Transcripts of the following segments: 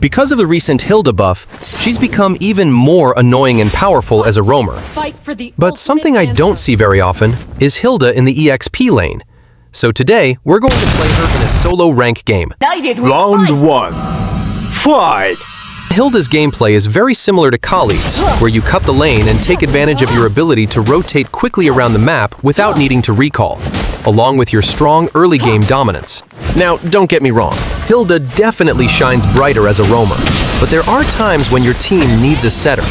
Because of the recent Hilda buff, she's become even more annoying and powerful as a roamer. But something I don't see very often is Hilda in the EXP lane. So today, we're going to play her in a solo rank game. Round 1. Fight! Hilda's gameplay is very similar to Khalid's, where you cut the lane and take advantage of your ability to rotate quickly around the map without needing to recall, along with your strong early game dominance. Now, don't get me wrong, Hilda definitely shines brighter as a roamer, but there are times when your team needs a setter,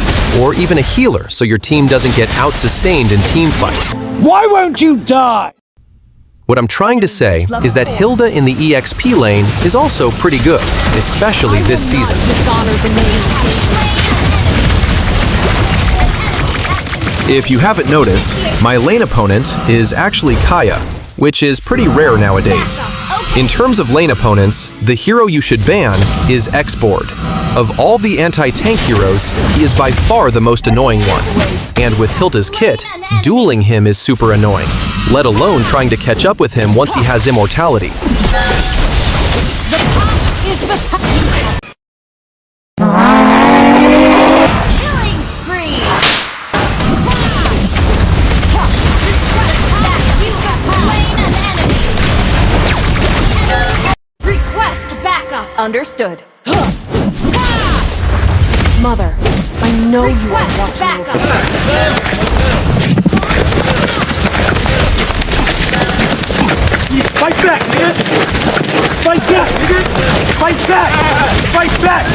or even a healer so your team doesn't get out-sustained in team fights. Why won't you die? What I'm trying to say is that Hilda in the EXP lane is also pretty good, especially this season. If you haven't noticed, my lane opponent is actually Kaya, which is pretty rare nowadays. In terms of lane opponents, the hero you should ban is X-Board. Of all the anti-tank heroes, he is by far the most annoying one. And with Hilda's kit, dueling him is super annoying, let alone trying to catch up with him once he has immortality. Killing spree! Request backup! Understood. Mother, I know you are watching backup. Fight back, nigga! Fight back, nigga! Fight back! Fight back!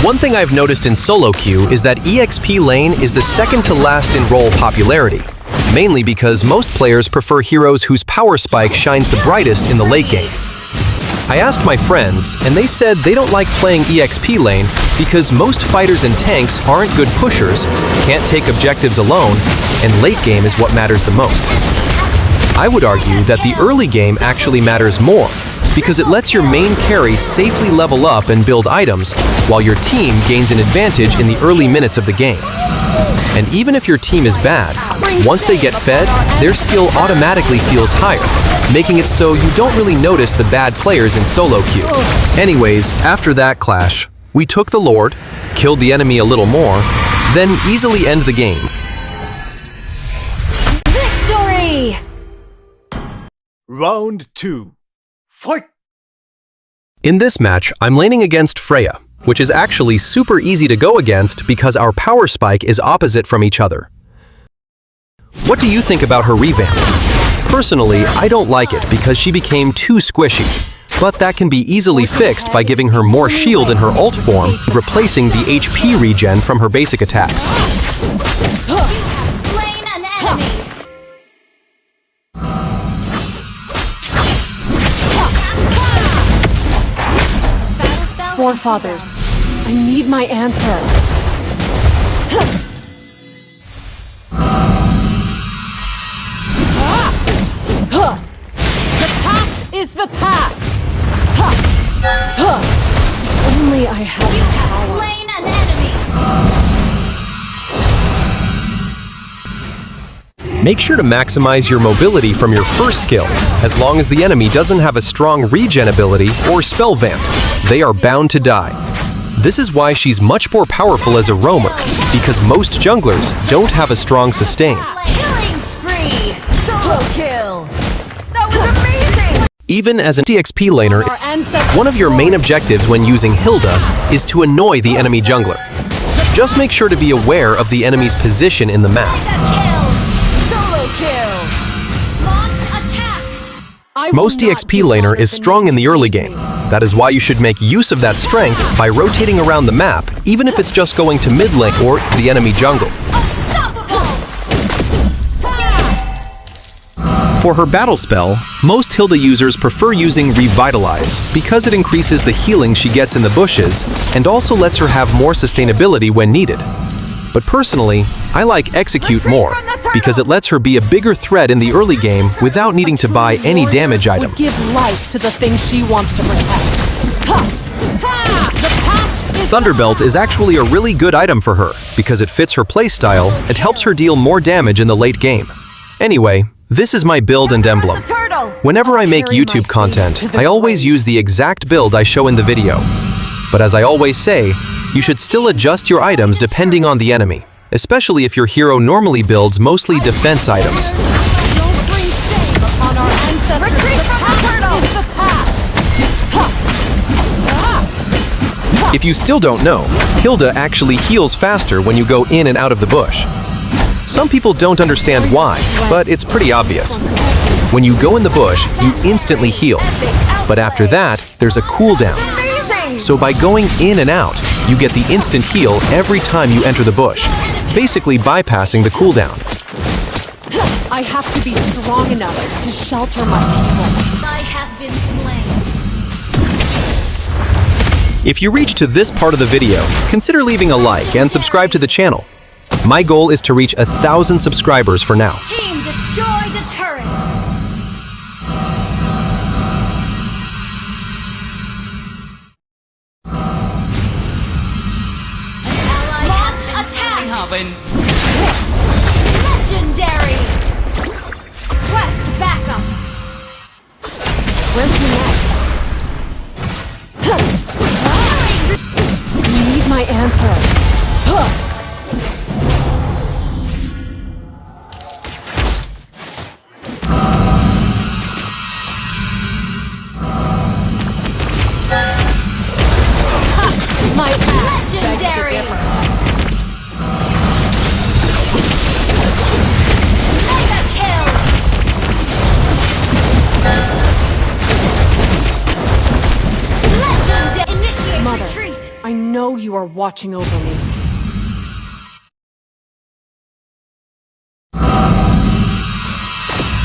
One thing I've noticed in solo queue is that EXP lane is the second to last in role popularity, mainly because most players prefer heroes whose power spike shines the brightest in the late game. I asked my friends, and they said they don't like playing EXP lane because most fighters and tanks aren't good pushers, can't take objectives alone, and late game is what matters the most. I would argue that the early game actually matters more, because it lets your main carry safely level up and build items, while your team gains an advantage in the early minutes of the game. And even if your team is bad, once they get fed, their skill automatically feels higher, making it so you don't really notice the bad players in solo queue. Anyways, after that clash, we took the Lord, killed the enemy a little more, then easily end the game. Victory! Round 2. Fight! In this match, I'm laning against Freya, which is actually super easy to go against because our power spike is opposite from each other. What do you think about her revamp? Personally, I don't like it because she became too squishy, but that can be easily fixed by giving her more shield in her ult form, replacing the HP regen from her basic attacks. Slain an enemy! Forefathers, I need my answer. The past is the past! Only I have You have power. slain an enemy! Make sure to maximize your mobility from your first skill, as long as the enemy doesn't have a strong regen ability or spell vamp. They are bound to die. This is why she's much more powerful as a roamer, because most junglers don't have a strong sustain. Killing spree! Solo kill! That was amazing! Even as an EXP laner, Our ancestors. one of your main objectives when using Hilda is to annoy the enemy jungler. Just make sure to be aware of the enemy's position in the map. Kill! Solo kill! Launch attack! I will Most not EXP laner dishonor is the strong in the name early you gave game. me. That is why you should make use of that strength by rotating around the map, even if it's just going to mid lane or the enemy jungle. Unstoppable! For her battle spell, most Hilda users prefer using Revitalize because it increases the healing she gets in the bushes and also lets her have more sustainability when needed. But personally, I like Execute more because it lets her be a bigger threat in the early game without needing to buy any damage item. Would give life to the things she wants to protect. The past is Thunderbelt is actually a really good item for her because it fits her playstyle and helps her deal more damage in the late game. Anyway, this is my build and emblem. turtle! kill! Whenever I make Carry my YouTube faith content, to the I always grave. use the exact build I show in the video. But as I always say, you should still adjust your items depending on the enemy, especially if your hero normally builds mostly defense items. Don't bring shame upon our ancestors. Retreat The from the past portal! is the past. If you still don't know, Hilda actually heals faster when you go in and out of the bush. Some people don't understand why, but it's pretty obvious. When you go in the bush, you instantly heal. But after that, there's a cooldown. Amazing! So by going in and out, you get the instant heal every time you enter the bush, basically bypassing the cooldown. I have to be strong enough to shelter my people. I has been slain. If you reach to this part of the video, consider leaving a like and subscribe to the channel. My goal is to reach 1,000 subscribers for now. Team destroyed a turret. An ally launch attack. Legendary. Quest backup. Where's your next? I need my answer. My past begs to Legendary. differ. Mega kill. Legendary. Initiate Mother, retreat. I know you are watching over me.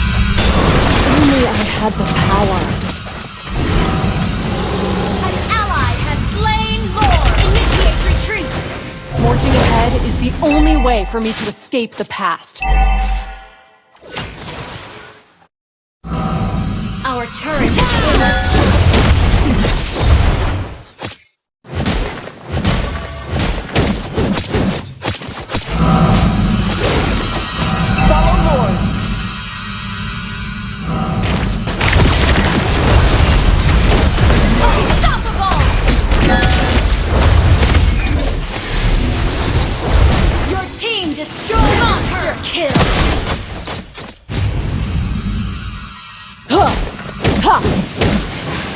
Only I had the power. An ally has slain more. Initiate retreat. Forging ahead is the only way for me to escape the past. Our turret is almost Follow Lord. unstoppable. Your team destroyed monster kill.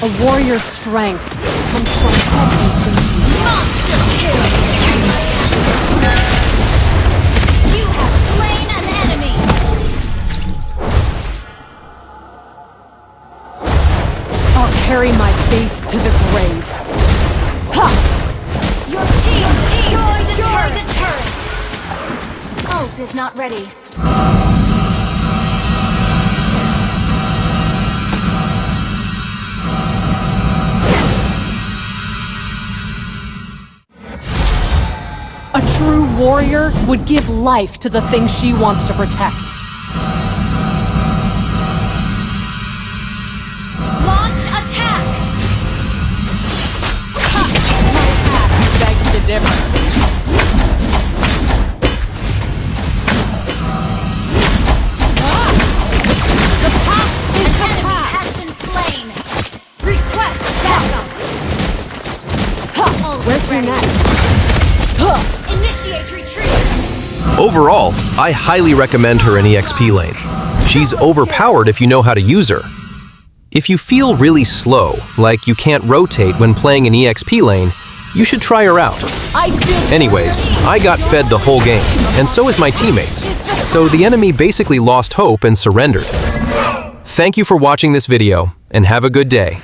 A warrior's strength comes from everything she does. Monster kill. You have slain an enemy. I'll carry my faith to the grave. Your team destroyed a turret. Ult is not ready. A true warrior would give life to the thing she wants to protect. Launch attack. Begs to differ. The enemy has been slain. Request backup. Ult Where's your ready. next? Initiate retreat. Overall, I highly recommend her in EXP lane. She's overpowered if you know how to use her. If you feel really slow, like you can't rotate when playing an EXP lane, you should try her out. Anyways, I got fed the whole game, and so is my teammates. So the enemy basically lost hope and surrendered. Thank you for watching this video, and have a good day.